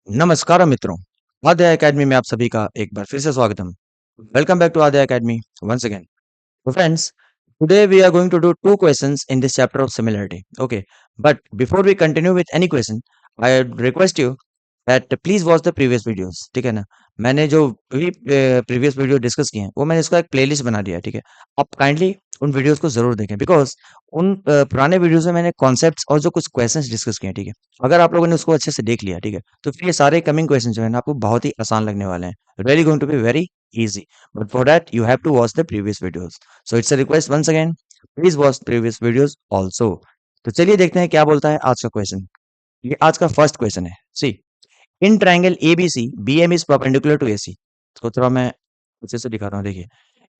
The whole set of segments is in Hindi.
नमस्कार मित्रों, आद्या एकेडमी में आप सभी का एक बार फिर से स्वागतम। Welcome back to Aadya academy once again. So friends, today we are going to do two questions in this chapter of similarity. Okay, but before we continue with any question, I request you that please watch the previous videos. ठीक है ना? मैंने जो भी प्रीवियस वीडियो डिस्कस किए हैं, वो मैंने इसका एक प्लेलिस्ट बना दिया है, ठीक है? आप काइंडली उन वीडियोस को जरूर देखें बिकॉज उन पुराने वीडियोस में मैंने कॉन्सेप्ट्स और जो कुछ क्वेश्चंस डिस्कस किए हैं, ठीक है? अगर आप लोगों ने उसको अच्छे से देख लिया, ठीक है, तो फिर ये सारे कमिंग क्वेश्चन जो है ना आपको बहुत ही आसान लगने वाले हैं, really going to be very easy, but for that you have to watch the previous videos. So it's a request once again, please watch previous videos also. तो चलिए देखते हैं क्या बोलता है आज का क्वेश्चन। ये आज का फर्स्ट क्वेश्चन है। See, in triangle ABC BM is perpendicular to AC. इसको थोड़ा मैं अच्छे से दिखाता हूँ, देखिए।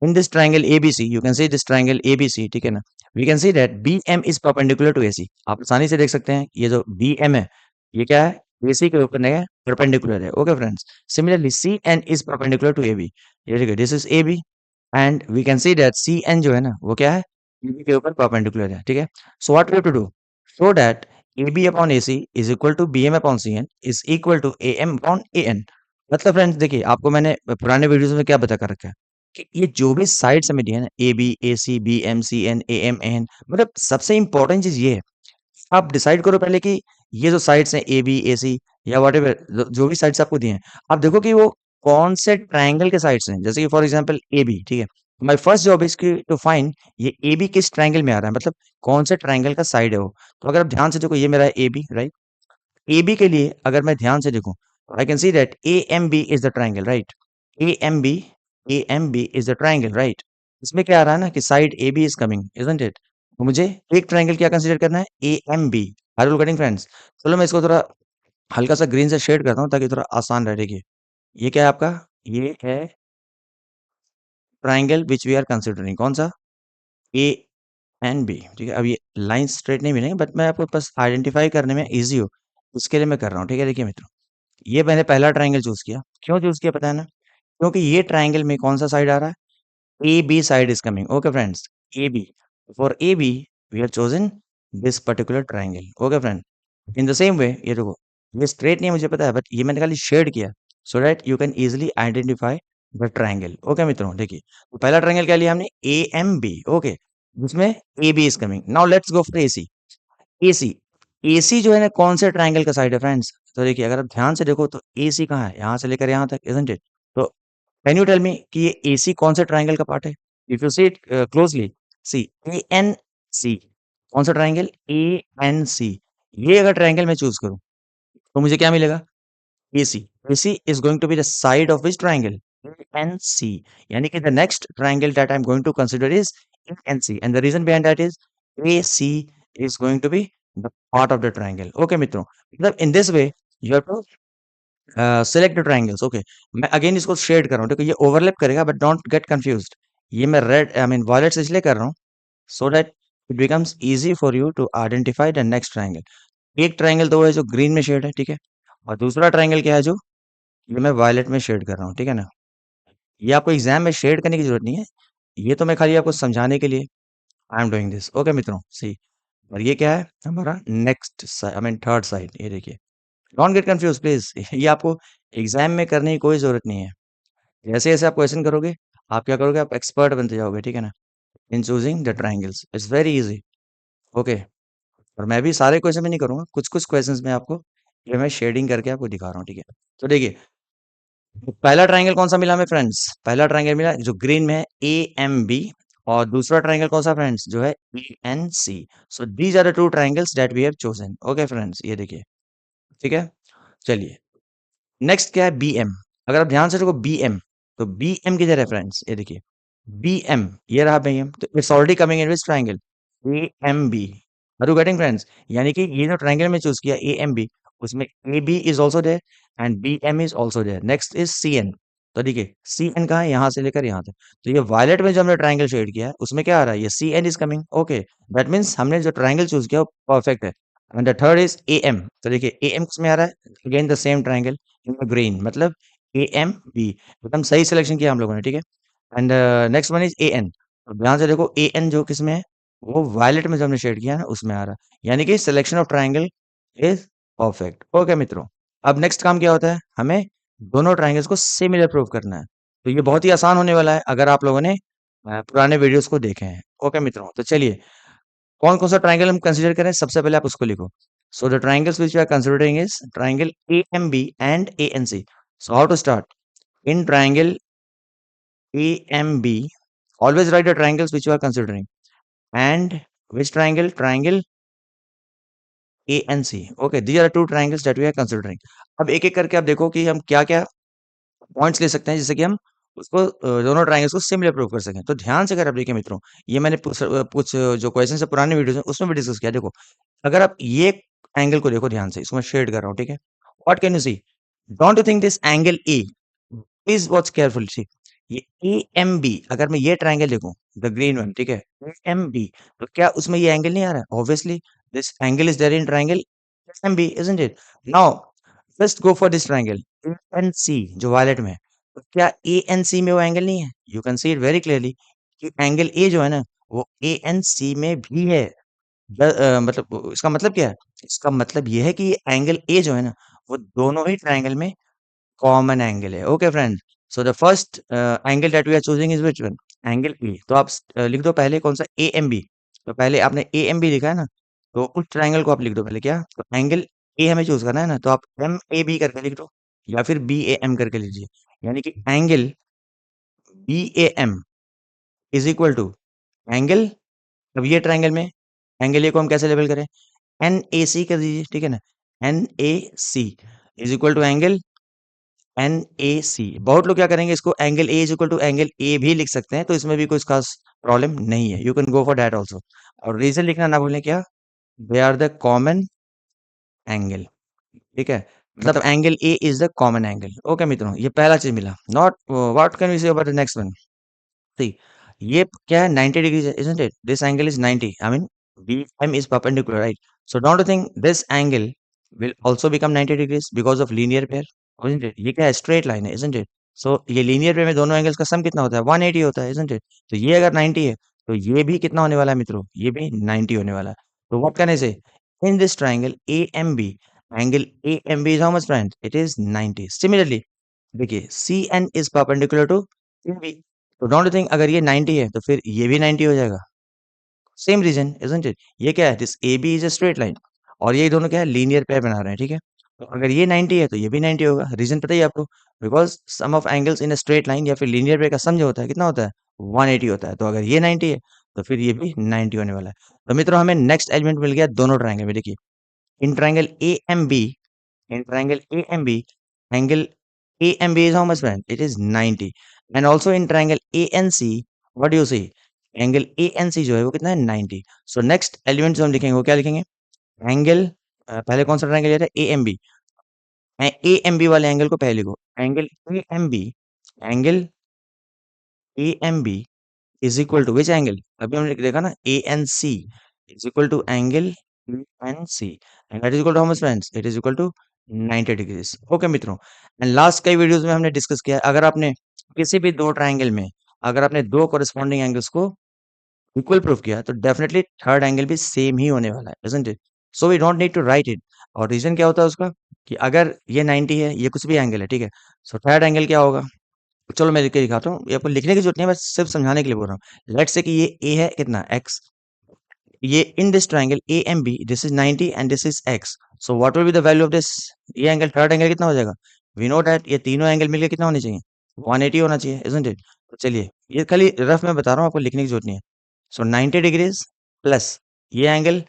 In this triangle ABC you can see this triangle ABC, ठीक है ना? We can see that BM is perpendicular to AC. आप आसानी से देख सकते हैं ये जो बीएम है, ये क्या है? एसी के ऊपर नहीं, परपेंडिकुलर है। Okay friends, similarly C N is perpendicular to AB. ये देखिए, this is AB and we can see that C N जो है ना वो क्या है? एबी के ऊपर परपेंडिकुलर है, ठीक है? So what we have to do, show that AB upon AC is equal to BM upon CN is equal to AM upon AN। मतलब फ्रेंड्स देखिए, आपको मैंने पुराने वीडियोस में क्या बता कर रखा है कि ये जो भी साइड्स हमें दिए हैं ना, AB AC BM CN AM AN, मतलब सबसे इंपॉर्टेंट चीज ये है, आप डिसाइड करो पहले कि ये जो साइड्स हैं AB AC या व्हाटएवर जो भी साइड्स आपको दिए हैं, आप देखो कि वो कौन से ट्राइंगल के साइड्स हैं। जैसे कि फॉर एग्जांपल AB, ठीक है? माय फर्स्ट जॉब इज की टू फाइंड ये AB किस ट्राइंगल में आ रहा है, मतलब कौन से ट्राइंगल का साइड है वो। तो अगर आप ध्यान से देखो, ये मेरा है AB, राइट? AB के लिए अगर मैं ध्यान से देखूं, I can see that AMB is the triangle, right? AMB, AMB is the triangle, right? इसमें क्या आ रहा है ना कि side AB is coming, isn't it? तो मुझे एक ट्राइंगल क्या कंसीडर करना है? AMB। Are you getting friends? चलो मैं इसको थोड़ा हल्का सा ग्रीन से शेड करता हूँ ताकि थोड़ा आसान रहे। देखिए, ये क्या है आपका? ये है triangle which we are considering. कौन सा? ANB, ठीक है? अब ये लाइन स्ट्रेट नहीं मिलेंगे, बट मैं आपको बस आइडेंटिफाई करने में इजी हो इसके लिए मैं कर रहा हूँ, ठीक है? देखिए मित्रों, ये मैंने पहला ट्राइंगल चूज किया। क्यों चूज किया पता है ना? क्योंकि ये ट्राइंगल में कौन सा साइड आ रहा है? AB side is coming. Okay friends, AB, for AB we have chosen this particular triangle. Okay friend, in the same way ये देखो, ये स्ट्रेट नहीं है मुझे पता है, बट ये मैंने खाली शेड किया so that you can easily identify the triangle. Okay मित्रों, देखिए, तो पहला ट्राइंगल क्या लिया हमने? AMB। ओके, जिसमें AB is coming. Now let's go for AC। AC, AC जो है ना कौन से ट्राइंगल का साइड है फ्रेंड्स? तो देखिए, अगर आप ध्यान से देखो तो AC कहाँ है? यहाँ से लेकर यहाँ तक, इजंट इट? तो कैन यू टेल मी कि ये AC कौन से ट्राइंगल का पार्ट है? If you see it closely, see ANC, कौन सा ट्राइंगल? ANC। ये अगर ट्राइंगल मैं चूज करूं तो मुझे क्या मिलेगा? AC। AC is going to be the side of which triangle? ANC। यानी कि the next triangle that I'm going to consider is ANC, and the reason behind that is AC is going to be the part of the triangle. Okay मित्रों, मतलब in this way you have to select the triangles. Okay, मैं अगेन इसको शेड कर रहा हूँ, देखो ये ओवरलैप करेगा, बट डोंट गेट कंफ्यूज्ड। ये मैं रेड आई मीन वॉयलेट से इसलिए कर रहा हूँ so that it becomes easy for you to identify the next triangle. एक ट्राइंगल तो वो है जो ग्रीन में शेड है, ठीक है? और दूसरा ट्राइंगल क्या है जो ये मैं वायलेट में शेड कर रहा हूँ, ठीक है ना? ये आपको एग्जाम में शेड करने की जरूरत नहीं है, ये तो मैं खाली आपको समझाने के लिए I am doing this. Okay मित्रों, सी, और ये क्या है? हमारा next I mean third side. ये देखिए, डोंट गेट कंफ्यूज प्लीज। ये आपको एग्जाम में करने की कोई जरूरत नहीं है। जैसे जैसे आप क्वेश्चन करोगे, आप क्या करोगे? आप एक्सपर्ट बनते जाओगे, ठीक है ना? इन choosing the triangles it's very easy. Okay, और मैं भी सारे क्वेश्चन में नहीं करूंगा, कुछ कुछ क्वेश्चंस में आपको ये मैं शेडिंग करके आपको दिखा रहा हूँ, ठीक है? तो देखिए, पहला ट्राइंगल कौन सा मिला हमें फ्रेंड्स? पहला ट्राइंगल मिला जो ग्रीन में है, AMB। और दूसरा ट्राइंगल कौन सा फ्रेंड्स? जो है ANC। So these are the two triangles that we have chosen. Okay friends, ये देखिए, ठीक है? चलिए, नेक्स्ट क्या है? BM। अगर आप ध्यान से देखो BM, तो BM किधर है फ्रेंड्स? ये देखिए, BM, ये रहा BM, तो it's already coming in which triangle? AMB। Are you getting friends? यानी कि ये जो ट्राइंगल में चूज किया AMB, उसमें AB is also there and BM is also there. Next is CN। तो देखिए, CN कहाँ है? यहाँ से लेकर यहाँ तक। तो ये वायलेट में जो हमने ट्राइंगल शेड किया है उसमें क्या आ रहा है? ये CN is coming. Okay, that means हमने जो ट्राइंगल चूज किया वो परफेक्ट है। And the third is AM। तो देखिए, AM किसमें आ रहा है? Again the same triangle in green, मतलब AMB। एकदम सही सिलेक्शन किया हम लोगों ने, ठीक है? And next one is AN। तो ध्यान से देखो, AN जो किसमें है? वो वायलेट में जो हमने शेड किया है ना उसमें आ रहा है। यानी कि selection of triangle is perfect. Okay मित्रों, अब नेक्स्ट काम क्या होता है, हमें दोनों ट्राइंगल्स को सिमिलर प्रूव करना है। तो ये बहुत ही आसान होने वाला है अगर आप लोगों ने पुराने वीडियोस को देखे हैं। ओके मित्रों, तो चलिए कौन कौन सा ट्राइंगल हम कंसीडर करें, सबसे पहले आप उसको लिखो। So the triangles which we are considering is triangle A M B and A N C. So how to start? In triangle A M B, always write the triangles which you are considering. And which triangle? Triangle ANC. Okay, these are two triangles that we are considering. अब एक एक करके आप देखो कि हम क्या क्या पॉइंट्स ले सकते हैं जिससे कि हम उसको दोनों ट्राइंगल्स को सिमिलर प्रूव कर सकें। तो ध्यान से अगर आप देखिए मित्रों, ये मैंने कुछ जो क्वेश्चन है पुराने वीडियोस में उसमें भी डिस्कस किया। देखो अगर आप ये एंगल को देखो ध्यान से, इसको मैं शेड कर रहा हूँ, ठीक है? What can you see? Don't you think this angle A, please watch carefully, see ये ए एम बी, अगर मैं ये ट्राइंगल देखूं, द ग्रीन वन, ठीक है, ए एम बी, तो क्या उसमें ये एंगल नहीं आ रहा है? Obviously this angle is there in triangle M B, isn't it? Now just go for this triangle A N C जो वायलेट में है। तो क्या ए एन सी में वो एंगल नहीं है? You can see it very clearly कि एंगल ए जो है ना वो ए एन सी में भी है। मतलब इसका मतलब क्या है? इसका मतलब ये है कि एंगल ए जो है ना वो दोनों ही ट्राइंगल में कॉमन एंगल है। Okay friend, so the first angle that we are choosing is which one? Angle A. तो आप लिख दो पहले कौन सा, ए एम बी। तो पहले आपने ए एम बी लिखा है ना, तो उस ट्राइंगल को आप लिख दो पहले। क्या? तो एंगल ए हमें चूज करना है ना, तो आप एम ए बी करके लिख दो या फिर बी ए एम करके लीजिए। यानी कि angle B A M is equal to angle, अब ये ट्राइंगल में एंगल ए को हम कैसे लेबल करें? एन ए सी कर दीजिए, ठीक है ना? N A C is equal to angle N A C. बहुत लोग क्या करेंगे, इसको angle A is equal to angle A भी लिख सकते हैं, तो इसमें भी कोई खास प्रॉब्लम नहीं है। You can go for that also. और रीजन लिखना ना भूलें, क्या? They are the common angle, ठीक है? मतलब angle A is the common angle. Okay मित्रों, ये पहला चीज मिला। Not what can we say about the next one? See, ये क्या है? 90 degrees है, isn't it? This angle is 90. I mean, BM is perpendicular, right? So don't you think this angle will also become 90 degrees because of linear pair, isn't it? ये क्या है? Straight line है, isn't it? So ये linear pair में दोनों angles का sum कितना होता है? 180 होता है, isn't it? तो ये अगर 90 है, तो ये भी कितना होने वाला है मित्रों? ये भी 90 होने वाला है। तो what can I say? In this triangle AMB, angle AMB is how much, friends? It is 90. Similarly, देखिए CN is perpendicular to AB. तो डोंट यू थिंक अगर ये 90 है तो फिर ये भी 90 हो जाएगा? Same reason, isn't it? ये क्या है? This AB is a straight line और ये दोनों क्या है? लीनियर पेयर बना रहे हैं, ठीक है? तो अगर ये 90 है तो ये भी 90 होगा। रीजन पता ही है आपको, because sum of angles in a straight line या फिर लीनियर पेयर का सम जो होता है कितना होता है? 180 होता है। तो अगर ये 90 है तो फिर ये भी 90 होने वाला है। तो मित्रों हमें नेक्स्ट एलिमेंट मिल गया दोनों ट्राइंगल में। देखिए in triangle A M B, in triangle AMB, angle AMB is how much, friend? It is 90. And also in triangle ANC, what do you see? Angle ANC जो है वो कितना है? 90. सो नेक्स्ट एलिमेंट जो हम लिखेंगे वो क्या लिखेंगे? एंगल पहले कौन सा ट्राइंगल लिया था? AMB। AMB वाले एंगल को पहले लिखो। Angle AMB, angle AMB is equal to which angle? अभी हमने देखा ना ANC is equal to angle ANC and that is equal to how much, friends? It is equal to 90 degrees. Okay मित्रों, एंड लास्ट कई वीडियोस में हमने डिस्कस किया अगर आपने किसी भी दो ट्राइंगल में अगर आपने दो कोरिस्पॉन्डिंग एंगल्स को इक्वल प्रूफ किया तो डेफिनेटली थर्ड एंगल भी सेम ही होने वाला है, isn't it? So we don't need to write it. और रीजन क्या होता है उसका कि अगर ये 90 है, ये कुछ भी एंगल है, ठीक है, सो थर्ड एंगल क्या होगा? चलो मैं लिख के दिखाता हूँ, ये आपको लिखने की जरूरत नहीं है, बस सिर्फ समझाने के लिए बोल रहा हूँ। लेट्स से कि ये ए है कितना x, ये in this triangle A M B this is 90 and this is x। So what will be the value of this? ये एंगल थर्ड एंगल कितना हो जाएगा? वी नो दैट ये तीनों एंगल मिलकर कितना होने चाहिए? 180 होना चाहिए, इजंट इट? तो चलिए ये खाली रफ में बता रहा हूँ, आपको लिखने की जरूरत नहीं है। सो 90 डिग्रीज प्लस ये एंगल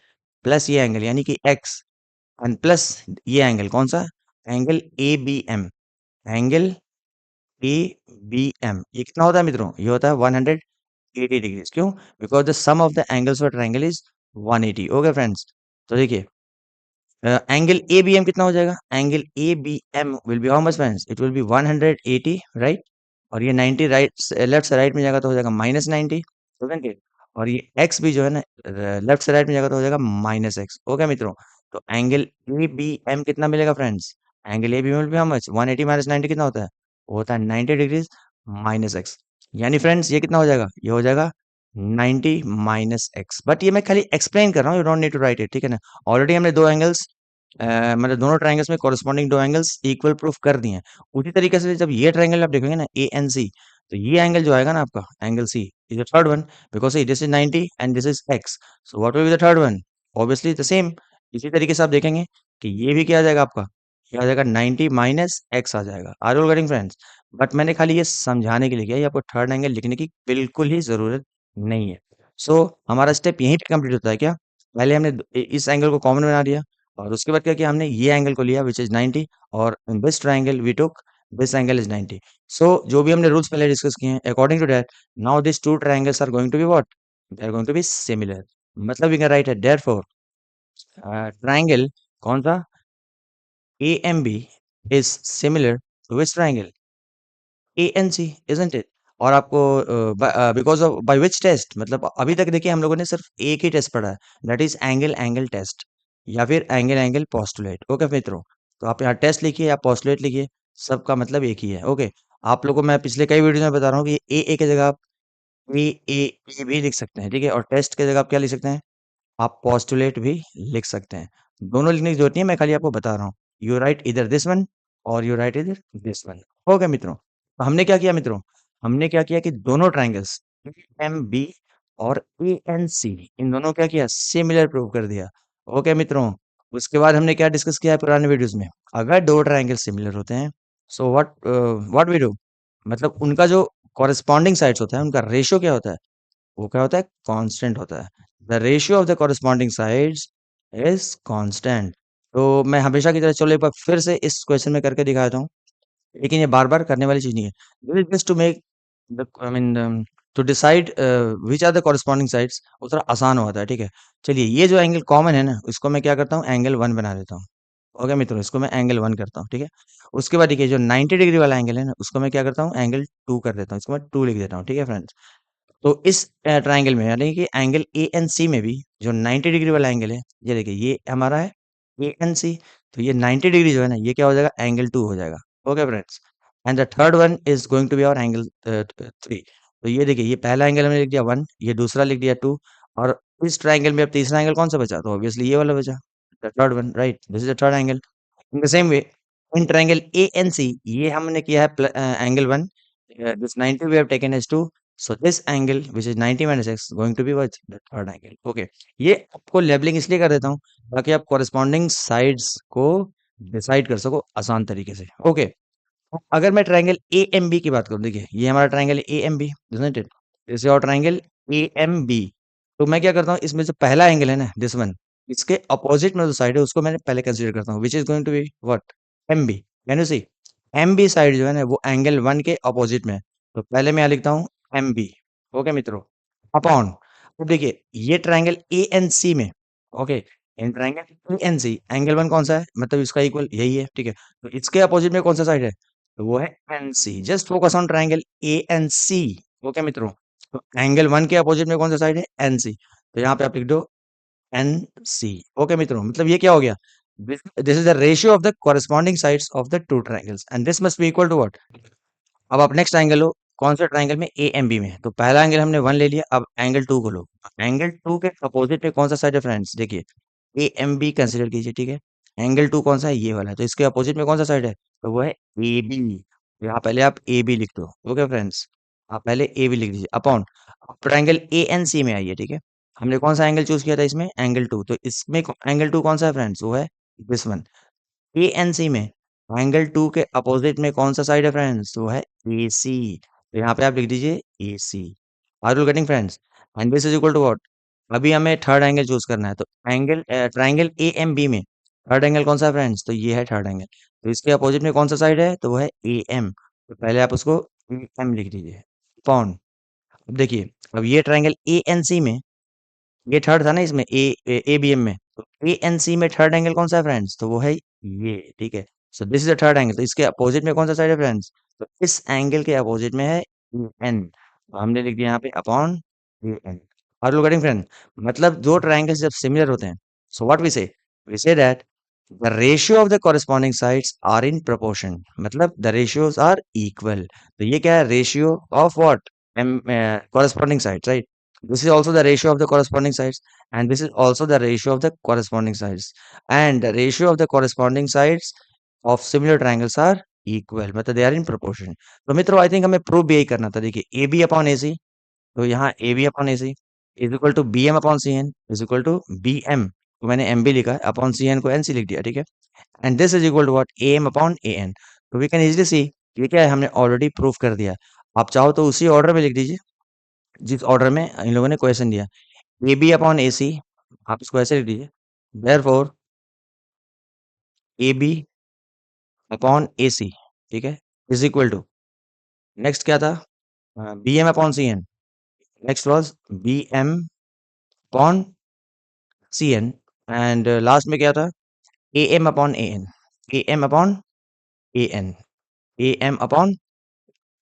प्लस ये एंगल यानी कि x एंड प्लस ये एंगल कौन सा? Angle A B M, angle A B M, ये कितना होता है मित्रों? ये होता है 180 डिग्रीज। क्यों? Because the sum of the angles for triangle is 180। Okay friends, तो देखिए एंगल ए बी एम कितना हो जाएगा? Angle A B M will be how much, friends? It will be 180, right? और ये 90 राइट लेफ्ट से राइट में जाएगा तो हो जाएगा -90, समझ गए? और ये एक्स भी जो है ना लेफ्ट से राइट में जाएगा तो हो जाएगा -x। ओके मित्रों, तो एंगल ए बी एम कितना मिलेगा friends? Angle A B M will be how much? 180 minus 90 कितना होता है? वो होता है 90 डिग्रीज -x। यानी फ्रेंड्स ये कितना हो जाएगा? ये हो जाएगा 90 -x। बट ये मैं खाली एक्सप्लेन कर रहा हूँ, you don't need to write it, ठीक है ना? ऑलरेडी हमने दो एंगल्स मतलब दोनों ट्रायंगल्स में कॉरेस्पॉन्डिंग दो एंगल्स इक्वल प्रूफ कर दिए हैं। उसी तरीके से जब ये ट्रायंगल आप देखोगे ना ए एन सी, तो ये एंगल जो आएगा ना आपका angle C is the third one, because this is 90 and this is X, so what will be the third one? Obviously the same. इसी तरीके से आप देखेंगे कि ये भी क्या आ जाएगा आपका, ये आ जाएगा 90 माइनस एक्स आ जाएगा। Are you getting friends? But मैंने खाली ये समझाने के लिए किया, ये आपको थर्ड एंगल लिखने की बिल्कुल ही जरूरत नहीं है। सो हमारा स्टेप यहीं पे कंप्लीट होता है क्या? पहले हमने इस एंगल को कॉमन बना दिया, और उसके बाद क्या किया हमने, ये एंगल को लिया विच इज 90, और in this triangle we took this angle is 90। So जो भी हमने रूल्स पहले डिस्कस किए हैं, according to that now this two triangles are going to be what, they are going to be similar. मतलब we can write it therefore triangle कौन सा, AMB is similar to which triangle, ANC, isn't it? और आपको because of by which test, मतलब अभी तक देखिए हम लोगों ने सिर्फ एक ही टेस्ट पढ़ा है, that is angle angle test, या फिर एंगल एंगल पोस्टुलेट। ओके मित्रों, तो आप यहाँ टेस्ट लिखिए या पोस्टुलेट लिखिए, सबका मतलब एक ही है। ओके, आप लोगों को मैं पिछले कई वीडियो में बता रहा हूँ कि ए की जगह आप ए ए ए भी लिख सकते हैं, ठीक है, और टेस्ट की जगह आप क्या लिख सकते हैं, आप पोस्टुलेट भी लिख सकते हैं। दोनों लिखने की जरूरत नहीं है, मैं खाली आपको बता रहा हूँ। यू राइट इधर दिस वन और यू राइट इधर दिस वन। हो गया मित्रों? तो हमने क्या किया मित्रों, हमने क्या किया कि दोनों ट्राइंगल्स एम बी और ए एन सी, इन दोनों क्या किया, सिमिलर प्रूव कर दिया। ओके मित्रों, उसके बाद हमने क्या डिस्कस किया है पुराने वीडियोस में, अगर दो ट्राइंगल सिमिलर होते हैं, so what what we do, मतलब उनका जो कॉरेस्पॉन्डिंग साइड्स होता है उनका रेशियो क्या होता है, वो क्या होता है, कांस्टेंट होता है। The ratio of the corresponding sides is constant. तो मैं हमेशा की तरह चलो एक बार फिर से इस क्वेश्चन में करके दिखाता हूँ, लेकिन ये बार-बार करने वाली चीज़ नहीं है। This is just to make the I mean to decide which are the corresponding sides, वो थोड़ा आसान होता है, ठीक है। चलिए ये जो एंगल कॉमन है ना, इसको मैं क्या करता हूँ, एंगल 1 बना देता हूँ। ओके मित्रों, इसको मैं एंगल 1 करता हूँ, ठीक है। उसके बाद देखिए जो 90 डिग्री वाला एंगल है ना, उसको मैं क्या करता हूँ, एंगल 2 कर देता हूँ, इसको मैं 2 लिख देता हूँ, ठीक है फ्रेंड्स। तो इस ट्रायंगल में यानी कि एंगल एएनसी में भी जो 90 डिग्री वाला एंगल है, ये देखिए ये हमारा है एएनसी, तो ये 90 डिग्री जो है ना, ये क्या हो जाएगा, एंगल 2 हो जाएगा। Okay friends, and the third one is going to be our angle 3। तो ये देखिए ये पहला एंगल हमने लिख दिया 1, ये दूसरा लिख दिया 2, और इस ट्रायंगल में अब तीसरा एंगल कौन सा बचा, तो ऑब्वियसली ये वाला बचा, the third one, right, this is the third angle. In the same way in triangle ANC, ये हमने किया है angle 1, this 90 we have taken as 2, so this angle which is 90 minus x going to be what, the third angle। okay, ये आपको लेबलिंग इसलिए कर देता हूँ ताकि आप कॉरेस्पॉन्डिंग साइड्स को डिसाइड कर सको आसान तरीके से। ओके, अगर मैं ट्रायंगल ए एम बी की बात करूं, देखिए ये हमारा triangle A M B, isn't it, this is और ट्रायंगल ए एम बी। तो मैं क्या करता हूँ, इसमें जो पहला एंगल है ना, दिस वन, इसके अपोजिट में जो साइड है उसको मैंने पहले कंसीडर करता हूँ, which is going to be what, M B. Can you see, M B side जो है ना वो एंगल 1 के अपोजिट में है, तो पहले मैं यहाँ लिखता हूँ एम बी। ओके मित्रों, अपॉन, अब देखिए ये ट्रायंगल ए एन सी में, okay, in triangle A N C angle 1 कौन सा है, मतलब इसका इक्वल यही है, ठीक है। तो इसके अपोजिट में कौन सा साइड है, तो वो है NC. Just focus on triangle A N C. Okay मित्रों, तो एंगल 1 के अपोजिट में कौन सा साइड है, एनसी, तो यहाँ पे आप लिख दो एनसी। ओके मित्रों, मतलब ये क्या हो गया, this is the ratio of the corresponding sides of the two triangles and this must be equal to what. अब आप नेक्स्ट एंगल लो, कौन से ट्रायंगल में, ए एम बी में, तो पहला एंगल हमने 1 ले लिया, अब एंगल 2 को लो। एंगल 2 के अपोजिट में कौन सा साइड है फ्रेंड्स, देखिए ए एम बी कंसिडर कीजिए, ठीक है। एंगल 2 कौन सा है, ये वाला है, तो इसके अपोजिट में कौन सा साइड है, तो वो है ए बी। यहाँ पहले आप ए बी लिख दो। ओके फ्रेंड्स, आप पहले ए बी लिख दीजिए upon, triangle A N C में आइए, ठीक है। हमने कौन सा एंगल चूज किया था इसमें, एंगल 2, तो इसमें एंगल 2 कौन सा है फ्रेंड्स, वो है this one. A N C में एंगल 2 के अपोजिट में कौन सा साइड है फ्रेंड्स, वो है ए सी, तो यहाँ पे आप लिख दीजिए A C. Are you getting friends, and this is equal to what, अभी हमें थर्ड एंगल चूज करना है, तो angle triangle A M B में थर्ड एंगल कौन सा है फ्रेंड्स, तो ये है थर्ड एंगल, तो इसके अपोजिट में कौन सा साइड है, तो वो है ए एम, तो पहले आप उसको ए एम लिख दीजिए अपॉन। अब देखिए, अब ये ट्रायंगल ए एन सी में, ये थर्ड था ना इसमें ए बी एम में, तो ए एन सी में थर्ड एंगल कौन सा है फ्रेंड्स, तो वो है ये, ठीक है। So this is the third angle, तो इसके अपोजिट में कौन सा साइड है फ्रेंड्स, तो इस एंगल के अपोजिट में है ए एन, तो हमने लिख दिया यहाँ पे upon A N. Are you getting friend, मतलब दो ट्रायंगल्स जब सिमिलर होते हैं, so what we say that the ratio of the corresponding sides are in proportion, मतलब द रेशियोज आर इक्वल। तो ये क्या है, ratio of what, corresponding sides, right, this is also the ratio of the corresponding sides, and this is also the ratio of the corresponding sides, and the ratio of the corresponding sides of similar triangles are equal, मतलब they are in proportion. तो मित्रों आई थिंक हमें प्रूव भी यही करना था। देखिए ए बी अपॉन ए सी, तो यहाँ A B upon A C is equal to B M upon C N is equal to B M, तो मैंने एम बी लिखा है, अपॉन सी एन को एन सी लिख दिया, ठीक है। And this is equal to what, A M upon A N. तो वी कैन इजिली सी ये क्या है, हमने ऑलरेडी प्रूफ कर दिया। आप चाहो तो उसी ऑर्डर में लिख दीजिए जिस ऑर्डर में इन लोगों ने क्वेश्चन दिया, ए बी अपॉन ए सी, आप इसको ऐसे लिख दीजिए, therefore A B upon A C, ठीक है, इज इक्वल टू, नेक्स्ट क्या था, B M upon C N, next was B M upon C N, and last में क्या था, A M upon A N, A M upon A N, A M upon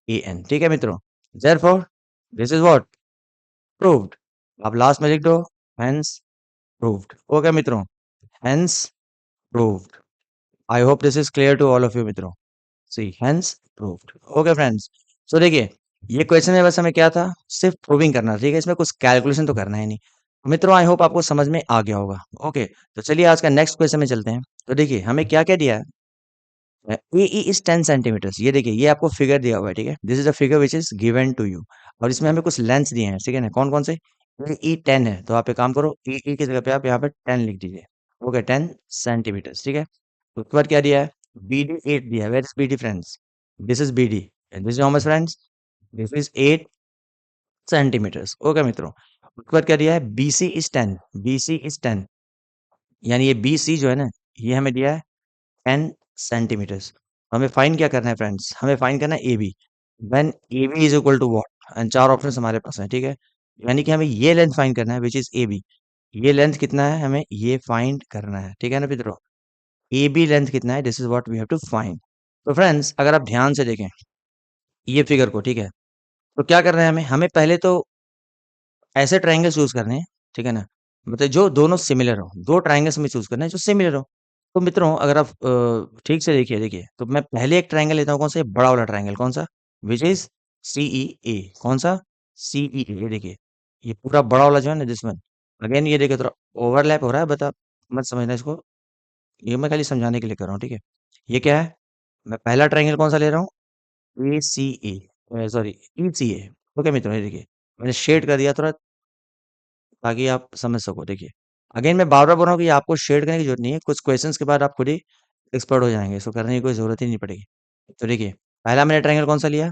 A N, ठीक है मित्रों। Therefore this is what, proved. आप लास्ट में लिख दो हेंस प्रूव्ड। ओके मित्रों, hence proved. I hope this is clear to all of you मित्रों। See hence proved. Okay friends, so देखिए ये क्वेश्चन में बस हमें क्या था, सिर्फ प्रूविंग करना था, ठीक है, इसमें कुछ कैलकुलेशन तो करना है नहीं। मित्रों आई होप आपको समझ में आ गया होगा। ओके, तो चलिए आज का नेक्स्ट क्वेश्चन में चलते हैं। तो देखिए हमें क्या क्या दिया है, ए ई इज 10 सेंटीमीटर्स, ये देखिए ये आपको फिगर दिया हुआ है, ठीक है, this is a figure which is given to you, और इसमें हमें कुछ लेंथ दिए हैं, ठीक है ना, कौन कौन से, ए ई 10 है, तो आप एक काम करो ए ई की जगह पे आप यहाँ पे 10 लिख दीजिए। ओके, 10 सेंटीमीटर्स, ठीक है। तो उसके बाद क्या दिया है, बी डी 8 दिया है, where is B D friends, this is B D, and this is how much friends, this is 8 centimetres. Okay मित्रों, उसके बाद क्या दिया है, B C is 10, B C is 10, यानी ये बी सी जो है ना, ये हमें दिया है 10 सेंटीमीटर्स। हमें फाइंड क्या करना है फ्रेंड्स, हमें फाइंड करना है A B, when A B is equal to what, and चार ऑप्शन हमारे पास हैं, ठीक है, यानी कि हमें ये लेंथ फाइंड करना है विच इज ए बी, ये लेंथ कितना है हमें ये फाइंड करना है, ठीक है ना मित्रों, ए बी लेंथ कितना है, this is what we have to find. तो फ्रेंड्स अगर आप ध्यान से देखें ये फिगर को, ठीक है, तो क्या करना है हमें, हमें पहले तो ऐसे ट्रायंगल चूज करने हैं, ठीक है ना, मतलब जो दोनों सिमिलर हो, दो ट्रायंगल्स में चूज करना है जो सिमिलर हो। तो मित्रों अगर आप ठीक से देखिए, देखिए तो मैं पहले एक ट्रायंगल लेता हूँ, कौन सा, ये बड़ा वाला ट्रायंगल, कौन सा, विच इज सी ई ए, कौन सा, सी ई ए, ये देखिए ये पूरा बड़ा वाला जो है ना जिसमें, अगेन ये देखिए थोड़ा ओवरलैप हो रहा है, बता मत समझना इसको, ये मैं खाली समझाने के लिए कर रहा हूँ, ठीक है। ये क्या है, मैं पहला ट्रायंगल कौन सा ले रहा हूँ, ए सी ए, सॉरी ई सी ए। ओके मित्रों ये देखिए मैंने शेड कर दिया थोड़ा ताकि आप समझ सको। देखिए अगेन मैं बार बार बोल रहा हूँ कि आपको शेड करने की जरूरत नहीं है, कुछ क्वेश्चंस के बाद आप खुद ही एक्सपर्ट हो जाएंगे, इसको करने की कोई जरूरत ही नहीं पड़ेगी। तो देखिए पहला मैंने ट्रायंगल कौन सा लिया,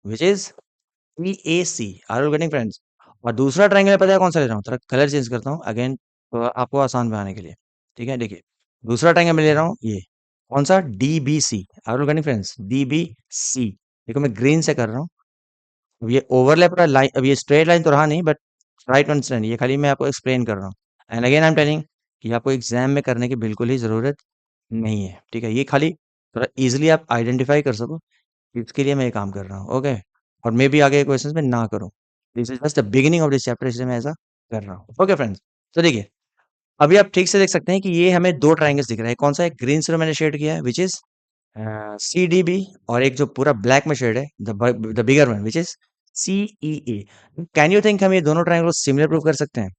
which is E A C, are you getting friends, और दूसरा ट्रायंगल पता है कौन सा ले रहा हूँ, थोड़ा कलर चेंज करता हूँ अगेन तो आपको आसान बनाने के लिए, ठीक है। देखिए दूसरा ट्रायंगल मैं ले रहा हूँ ये, कौन सा, D B C, are you getting friends, D B C, देखो मैं ग्रीन से कर रहा हूँ। अब ये ओवरलैप वाला लाइन, अब ये स्ट्रेट लाइन तो रहा नहीं, बट राइट अंडरस्टैंड, ये खाली मैं आपको एक्सप्लेन कर रहा हूँ। And again I am telling कि आपको एग्जाम में करने की बिल्कुल ही जरूरत नहीं है, ठीक है, ये खाली थोड़ा इजिली आप आइडेंटिफाई कर सको, इसके लिए मैं ये काम कर रहा हूँ। ओके, और मे भी आगे क्वेश्चन में ना करूँ, this is just the beginning of this chapter, इसलिए मैं ऐसा कर रहा हूँ। ओके फ्रेंड्स, तो देखिए अभी आप ठीक से देख सकते हैं कि ये हमें दो ट्राइंगल्स दिख रहे हैं, कौन सा है, ग्रीन से मैंने शेड किया है which is C D B, और एक जो पूरा ब्लैक में शेड है the bigger one which is C E A. Can you think हम ये दोनों ट्राइंगल सिमिलर प्रूव कर सकते हैं,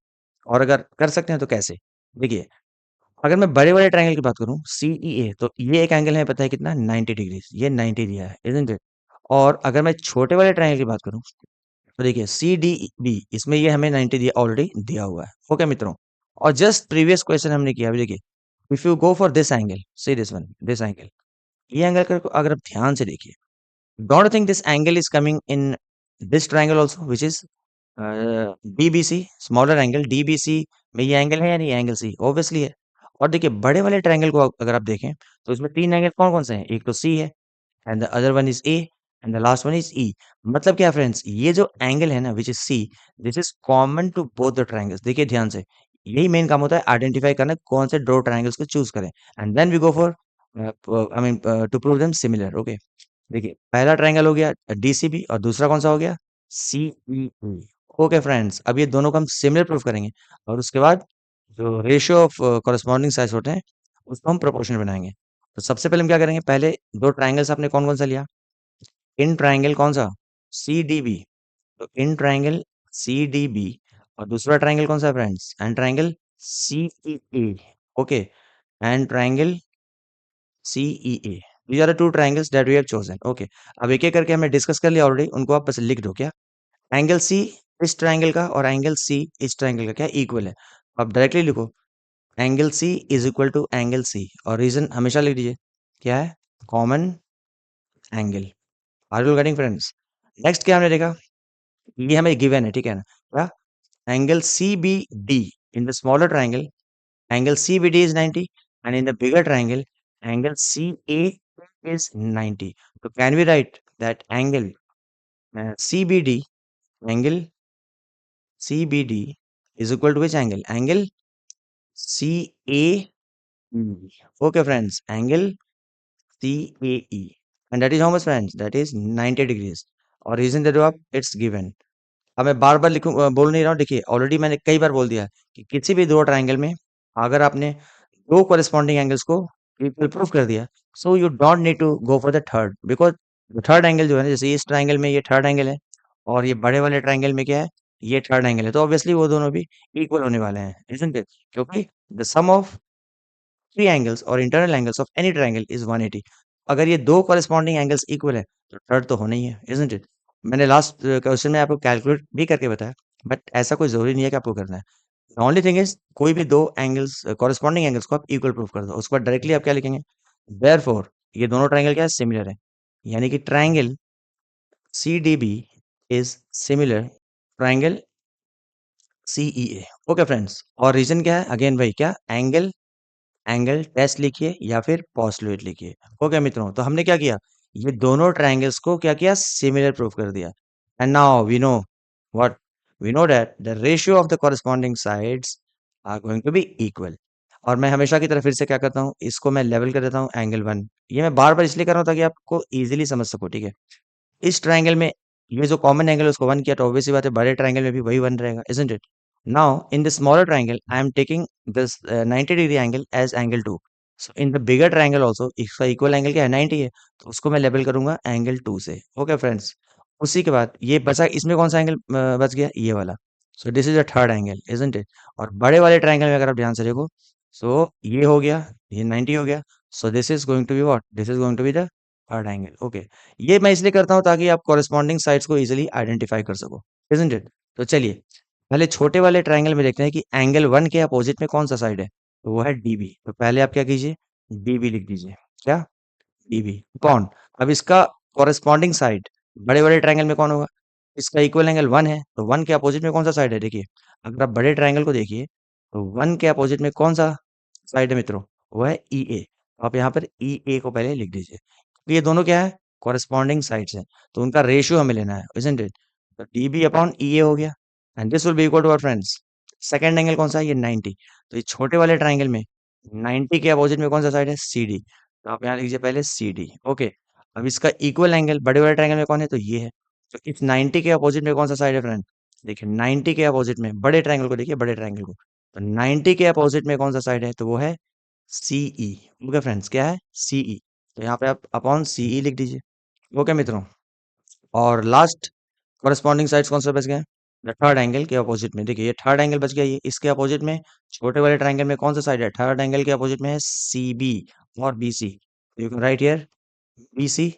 और अगर कर सकते हैं तो कैसे। देखिए अगर मैं बड़े वाले ट्रायंगल की बात करूं सी ई ए, तो ये एक एंगल है पता है कितना, 90 डिग्री, ये 90 दिया है इजंट इट। और अगर मैं छोटे वाले ट्रायंगल की बात करूं तो देखिए सी डी बी, इसमें ये हमें 90 दिया, ऑलरेडी दिया हुआ है। ओके मित्रों, और जस्ट प्रीवियस क्वेश्चन हमने किया, अभी देखिए if you go for this angle, see this one, this angle, ये एंगल को अगर आप ध्यान से देखिए, don't think this angle is coming in this triangle also which is DBC, smaller angle DBC में ये एंगल है या नहीं, एंगल सी ऑब्वियसली है। और देखिए बड़े वाले ट्रायंगल को अगर आप देखें तो इसमें तीन एंगल कौन कौन से हैं, एक तो सी है, and the other one is A, and the last one is E. मतलब क्या फ्रेंड्स, ये जो एंगल है ना which is C, this is common to both the triangles. देखिए ध्यान से, यही मेन काम होता है, आइडेंटिफाई करना कौन से दो ट्रायंगल्स को चूज करें, and then we go for I mean to prove them similar. Okay, देखिए पहला ट्रायंगल हो गया डीसीबी, और दूसरा कौन सा हो गया, सीईई। ओके फ्रेंड्स, अब ये दोनों को हम सिमिलर प्रूफ करेंगे, और उसके बाद जो रेशियो ऑफ कॉरेस्पॉन्डिंग साइड्स होते हैं उसको हम प्रोपोर्शनल बनाएंगे। तो सबसे पहले हम क्या करेंगे, पहले दो ट्रायंगल्स आपने कौन कौन सा लिया, इन ट्रायंगल कौन सा, सी डी बी, तो in triangle C D B और दूसरा ट्राइंगल कौन सा है friends? And triangle C E A. Okay, and triangle C E A. These are the two triangles that we have chosen. Okay, अब एक एक करके हमने डिस्कस कर लिया ऑलरेडी, उनको आप बस लिख दो। क्या एंगल सी इस ट्राइंगल का और एंगल सी इस ट्राइंगल का क्या इक्वल है? आप डायरेक्टली लिखो angle C is equal to angle C, और रीजन हमेशा लिख दीजिए। क्या है? Common angle. Are you getting friends? Next क्या हमने देखा, ये हमें गिवन है, ठीक है ना? क्या? Angle C B D in the smaller triangle, angle CBD is 90, and in the bigger triangle, angle CA is 90. So can we write that angle CBD, angle CBD is equal to which angle? Angle CAE. Okay, friends, angle CAE. And that is how much, friends? That is 90 degrees. और reason दे दो आप, it's given. अब मैं बार-बार बोल नहीं रहा हूँ, देखिए ऑलरेडी मैंने कई बार बोल दिया है कि किसी भी 2 ट्रायंगल में अगर आपने 2 कॉरेस्पॉन्डिंग एंगल्स को इक्वल प्रूफ कर दिया, so you don't need to go for the third, because the third angle जो है ना, जैसे इस ट्रायंगल में ये थर्ड एंगल है और ये बड़े वाले ट्रायंगल में क्या है? ये थर्ड एंगल है, तो ऑब्वियसली वो दोनों भी इक्वल होने वाले हैं, इज़न्ट इट? क्योंकि द सम ऑफ 3 एंगल्स और internal angles of any triangle is 180। अगर ये 2 कॉरेस्पॉन्डिंग एंगल्स इक्वल है, तो थर्ड तो होना ही है, इज़न्ट इट? मैंने लास्ट क्वेश्चन में आपको कैलकुलेट भी करके बताया, बट ऐसा कोई ज़रूरी नहीं है कि आपको करना है। द ओनली थिंग इज़ कोई भी 2 एंगल्स कॉरेस्पॉन्डिंग एंगल्स को आप इक्वल प्रूफ कर दो। उसके बाद डायरेक्टली आप क्या लिखेंगे? देयरफॉर ये दोनों ट्रायंगल क्या है? सिमिलर है। यानी कि triangle CDB is similar triangle CEA. Okay friends, और रीज़न क्या है? अगेन वही क्या? एंगल एंगल टेस्ट लिखिए या फिर पोस्टुलेट लिखिए। ओके मित्रों, तो हमने क्या किया? ये दोनों ट्रायंगल्स को क्या किया? सिमिलर प्रूफ कर दिया। And now we know what? We know that the ratio of the corresponding sides are going to be equal. और मैं हमेशा की तरह फिर से क्या करता हूँ, इसको मैं लेवल कर देता हूँ एंगल 1। ये मैं बार-बार इसलिए कर रहा हूँ ताकि आपको ईज़िली समझ सको, ठीक है? इस ट्रायंगल में ये जो कॉमन एंगल है उसको 1 किया, तो ऑब्वियस सी बात है बड़े ट्रायंगल में भी वही 1 रहेगा, isn't it? Now in the smaller triangle I am taking this 90 degree angle as angle 2। So in the bigger triangle also इसका इक्वल एंगल क्या है? 90 है, तो उसको मैं लेबल करूँगा एंगल 2 से। ओके फ्रेंड्स, उसी के बाद ये बचा, इसमें कौन-सा एंगल बच गया? ये वाला। सो this is a third angle, isn't it? और बड़े वाले ट्रायंगल में अगर आप ध्यान से देखो, सो ये हो गया, ये 90 हो गया, so this is going to be what? This is going to be the third angle. Okay, ये मैं इसलिए करता हूँ ताकि आप कॉरेस्पॉन्डिंग साइड्स को इजीली आइडेंटिफाई कर सको, इज़न्ट इट? तो चलिए, पहले छोटे वाले ट्रायंगल में देखते हैं कि एंगल 1 के अपोजिट में कौन-सा साइड है, तो वो है डीबी। तो पहले आप क्या कीजिए? डीबी लिख दीजिए। क्या? डीबी कौन? अब इसका कॉरेस्पॉन्डिंग साइड बड़े-बड़े ट्रायंगल में कौन होगा? इसका इक्वल एंगल 1 है, तो 1 के अपोजिट में कौन-सा साइड है? देखिए, अगर आप बड़े ट्रायंगल को देखिए, तो 1 के अपोजिट में कौन-सा साइड है मित्रों? वो है ईए। आप यहाँ पर ईए को पहले लिख दीजिए। तो ये दोनों क्या है? कॉरेस्पॉन्डिंग साइड्स हैं, तो उनका रेशियो हमें लेना है, इज़न्ट इट? तो डीबी अपॉन ईए हो गया, and this will be equal to our friends second angle कौन सा है? ये 90। तो ये छोटे वाले ट्रायंगल में 90 के अपोजिट में कौन सा साइड है? सीडी। तो आप यहाँ लिखिए पहले सीडी। ओके, अब इसका इक्वल एंगल बड़े वाले ट्रायंगल में कौन है? तो ये है। तो इस 90 के अपोजिट में कौन सा साइड है फ्रेंड? देखिए 90 के अपोजिट में बड़े ट्रायंगल को देखिए, बड़े ट्रायंगल को, तो 90 के अपोजिट में कौन सा साइड है? तो वो है सीई। ओके फ्रेंड्स, क्या है? सीई। तो यहाँ पे आप अपॉन सीई लिख दीजिए। ओके मित्रों, और लास्ट कॉरेस्पॉन्डिंग साइड्स कौन सा बच गए? द थर्ड एंगल के अपोजिट में, देखिए ये थर्ड एंगल बच गया, ये इसके अपोजिट में छोटे वाले ट्रायंगल में कौन सा साइड है? थर्ड एंगल के अपोजिट में है सीबी और BC. You can write here BC.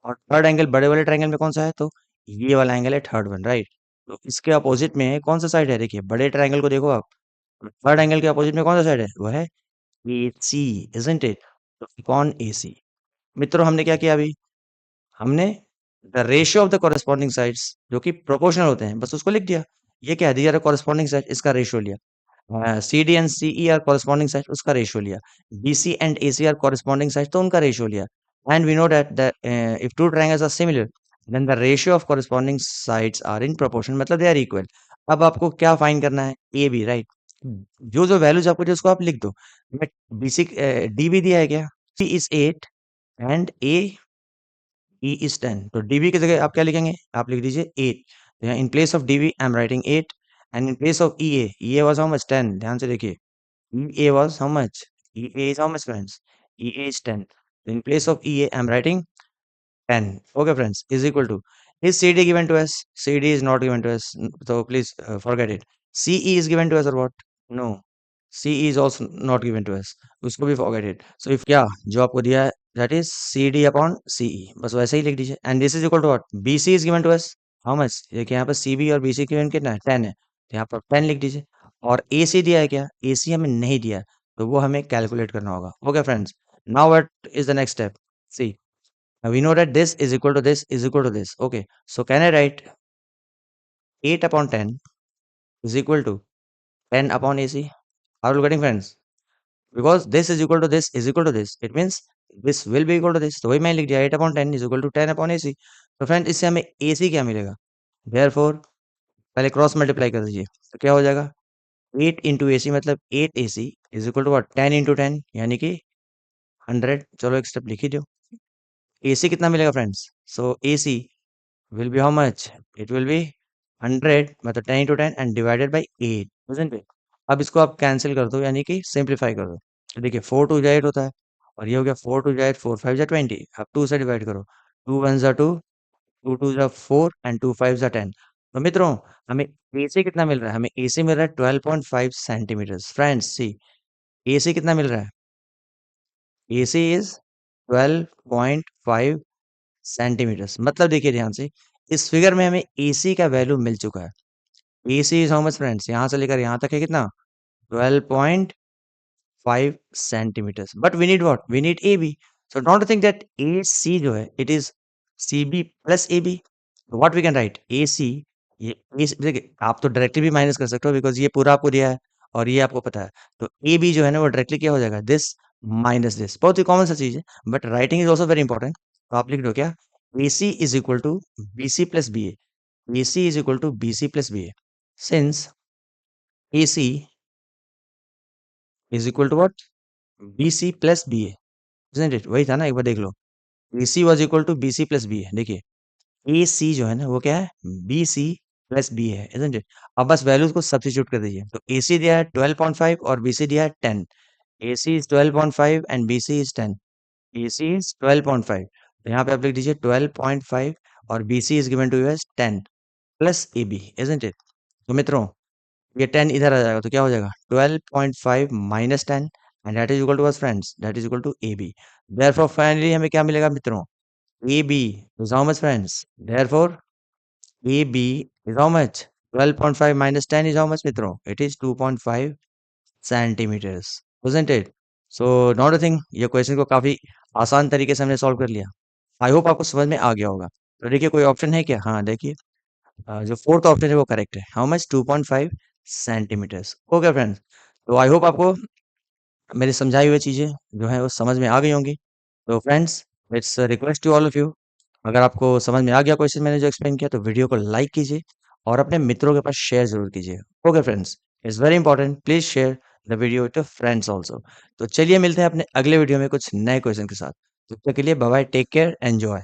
और थर्ड एंगल बड़े वाले ट्रायंगल में कौन सा है? तो ये वाला एंगल है थर्ड वन, राइट? तो इसके अपोजिट में कौन सा साइड है? देखिए बड़े ट्रायंगल को देखो आप, थर्ड एंगल के अपोजिट में कौन सा साइड है? वो है एसी, इजंट इट? तो अपॉन एसी। मित्रों, हमने क्या किया अभी? हमने the ratio of the corresponding sides जो कि प्रोपोर्शनल होते हैं, बस उसको लिख दिया। ये क्या है? दीज आर कॉरेस्पॉन्डिंग साइड, इसका रेशियो लिया। CD and CE are corresponding side, उसका रेशियो लिया। BC and AC are corresponding side, तो उनका रेशियो लिया। And we know that the if two triangles are similar, then the ratio of corresponding sides are in proportion, मतलब दे आर इक्वल। अब आपको क्या फाइंड करना है? A B, right? जो जो वैल्यूज आपको, जो उसको आप लिख दो। BC डी भी दिया है क्या? C is 8 and E is 10, तो DB की जगह आप क्या लिखेंगे? आप लिख दीजिए 8। तो यहाँ in place of DB I am writing 8, and in place of EA was how much? 10। ध्यान से देखिए, EA was how much? EA is how much friends? EA is 10। So in place of EA I am writing 10. Okay friends, is equal to, is CD given to us? CD is not given to us, so please forget it. CE is given to us or what? No. CE is also not given to us. उसको भी forget it. So if क्या जो आपको दिया है that is CD upon CE बस वैसे ही लिख दीजिए and this is equal to what? BC is given to us how much? देखिए यहाँ पर CB और BC given कितना है 10 है तो यहाँ पर 10 लिख दीजिए और AC दिया है क्या? AC हमें नहीं दिया तो वो हमें कैलकुलेट करना होगा. Okay friends. Now what is the next step? See, we know that this is equal to this is equal to this. Okay, so can I write 8 upon 10 is equal to 10 upon AC? Are you getting friends? Because this is equal to this is equal to this. It means this will be equal to this. तो वही मैंने लिख दिया 8 upon 10 is equal to 10 upon AC. तो फ्रेंड इससे हमें AC क्या मिलेगा? Therefore पहले क्रॉस मल्टीप्लाई कर दीजिए. तो क्या हो जाएगा? 8 into AC मतलब 8 AC is equal to what? 10 into 10 यानी कि 100. चलो एक स्टेप लिख ही दो. AC कितना मिलेगा friends? So AC will be how much? It will be 100 मतलब 10 into 10 and divided by 8, isn't it? अब इसको आप कैंसिल कर दो यानी कि सिंप्लीफाई कर दो. तो देखिए 4 2 जा 8 होता है और ये हो गया 4 2 जा 8 4 5 जा 20. अब 2 से डिवाइड करो 2 1 जा 2 2 2 जा 4 एंड 2 5 जा 10. तो मित्रों हमें एसी कितना मिल रहा है? हमें एसी मिल रहा है 12.5 सेंटीमीटर. फ्रेंड्स सी एसी कितना मिल रहा है? AC is 12.5 centimetres. मतलब देखिए ध्यान से इस फिगर में हमें एसी का वैल्यू मिल चुका है. AC is how much friends? यहाँ से लेकर यहाँ तक है कितना? 12.5 centimeters. But we need what? We need AB. So don't think that AC जो है it is CB plus AB. So what we can write? AC ये देखिए आप तो डायरेक्टली भी माइनस कर सकते हो बिकॉज ये पूरा आपको दिया है और ये आपको पता है. तो AB जो है ना वो डायरेक्टली क्या हो जाएगा? This minus this. बहुत ही कॉमन सा चीज है but writing is also very important. तो आप लिख दो क्या? AC is equal to BC plus BA. AC is equal to BC plus BA. Since AC is equal to what? BC plus BA. Isn't it? वही था ना एक बार देख लो. AC was equal to BC plus BA. देखिए AC जो है ना वो क्या है? BC plus BA है. Isn't it? अब बस वैल्यूज को सब्स्टिट्यूट कर दीजिए. तो AC दिया है 12.5 और BC दिया है 10. AC is 12.5 and BC is 10. AC is 12.5. तो यहाँ पे आप लिख दीजिए 12.5 और BC is given to you as 10 plus AB. Isn't it? तो मित्रों ये 10 इधर आ जाएगा तो क्या हो जाएगा? 12.5 minus 10 and that is equal to us friends. That is equal to AB. Therefore finally हमें क्या मिलेगा मित्रों? AB is how much friends? Therefore AB is how much? 12.5 minus 10 is how much मित्रों? It is 2.5 centimeters. Wasn't it? So not a thing. ये क्वेश्चन को काफी आसान तरीके से हमने सॉल्व कर लिया. आई होप आपको समझ में आ गया होगा. तो देखिए कोई ऑप्शन है क्या? हाँ देखिए जो फोर्थ ऑप्शन है वो करेक्ट है. How much? 2.5 centimetres. Okay friends. तो आई होप आपको मेरी समझाई हुई चीजें जो है वो समझ में आ गई होंगी. तो friends it's request to all of you अगर आपको समझ में आ गया क्वेश्चन मैंने जो एक्सप्लेन किया तो वीडियो को लाइक कीजिए और अपने मित्रों के पास शेयर जरूर कीजिए. Okay friends it's very important. Please share the video with your friends also. तो चलिए मिलते हैं अपने अगले वीडियो में कुछ नए क्वेश्चन के साथ. तब तक के लिए bye bye. Take care. Enjoy.